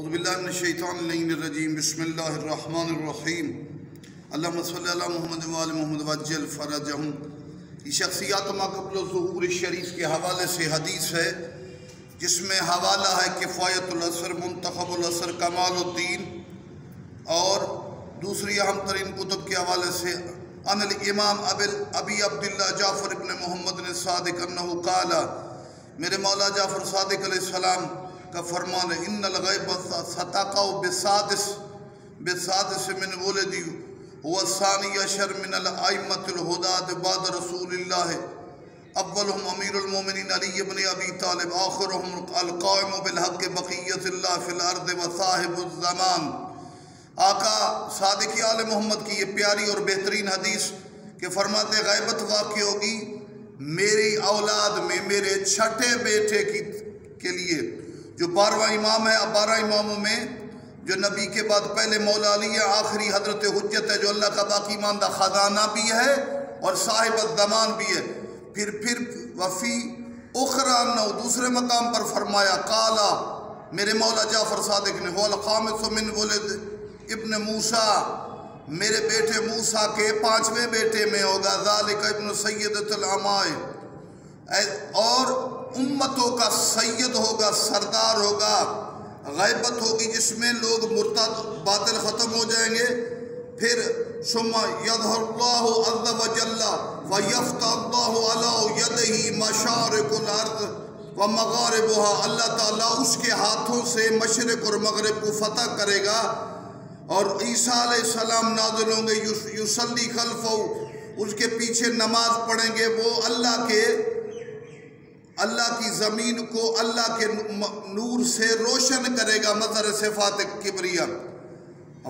اعوذ باللہ من الشیطان الرجیم بسم اللہ الرحمن الرحیم اللہم صلی اللہ محمد وآل محمد وجل فرجہم۔ یہ شخصیات ما قبل ظہور شریف کے حوالے سے حدیث ہے جس میں حوالہ ہے کفایت الاثر منتخب الاثر کمال الدین، اور دوسری اہم ترین کتب کے حوالے سے ان الامام ابی عبداللہ جعفر ابن محمد الصادق انہو قال، میرے مولا جعفر صادق علیہ السلام کا فرمان ہے، ان الغیب ستقع بسادس من ولدی هو الثانی عشر من الائمة الہداة بعد رسول اللہ، اولهم امیر المومنین علی بن ابی طالب، آخرهم القائم بالحق بقیت اللہ فی الارض وصاحب الزمان۔ آقا صادق آل محمد کی یہ پیاری اور بہترین حدیث کہ فرماتے غیبت واقع ہوگی میری اولاد میں، میرے چھٹے بیٹے کے لیے جو 12واں امام ہے۔ اب 12 اماموں میں جو نبی کے بعد پہلے مولا علی ہے، آخری حضرت حجت ہے جو اللہ کا باقی ماندہ خزانہ بھی ہے اور صاحب الزمان بھی ہے۔ پھر وفی اخرى نو دوسرے مقام پر فرمایا قالا، میرے مولا جعفر صادق نے، هو الخامس من ولد ابن موسیٰ، میرے بیٹے موسیٰ کے 5ویں بیٹے میں ہوگا، ذالک ابن سیدۃ العمائے، اور امتوں کا سید ہوگا، سردار ہوگا۔ غیبت ہوگی جس میں لوگ مرتد باطل ختم ہو جائیں گے۔ پھر ثم یظہر اللہ عز وجل ویفتح اللہ علی یدہ مشارق الارض ومغاربها، اللہ تعالیٰ اس کے ہاتھوں سے مشرق اور مغرب کو فتح کرے گا، اور عیسیٰ علیہ السلام نازل ہوں گے، یصلی خلفہ، اس کے پیچھے نماز پڑھیں گے، وہ اللہ کی زمین کو اللہ کے نور سے روشن کرے گا، مظہر صفات کبریہ۔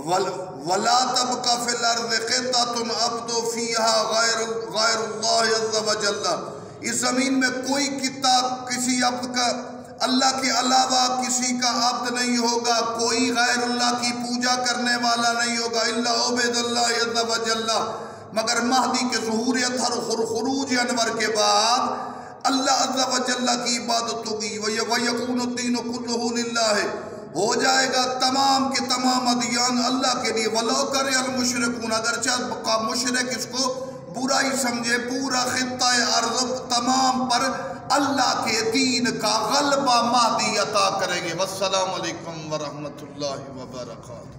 وَلَا تَبْقَ فِي الْأَرْضِ قِطَّةٌ عَبْدٌ فِيهَا غَيْرُ اللَّهِ عَزَّ وَجَلَّ، اس زمین میں کوئی قطع کسی عبد کا اللہ کے علاوہ کسی کا عبد نہیں ہوگا، کوئی غیر اللہ کی پوجا کرنے والا نہیں ہوگا، الا عبید اللہ عز وجل، مگر مہدی کے ظہوریت ہر خروج انور کے بعد اللہ عز وجل کی عبادت ہوگی، وَيَكُونُ الدِّينُ كُلُّهُ لِلَّهِ، ہو جائے گا تمام کے تمام ادیان اللہ کے لیے، وَلَوْ كَرِهَ الْمُشْرِكُونَ، اگرچہ مشرک اس کو برا ہی سمجھے، پورا خطہ ارض تمام پر اللہ کے دین کا غلبہ مہدی عطا کریں گے۔ والسلام علیکم ورحمۃ اللہ وبرکاتہ۔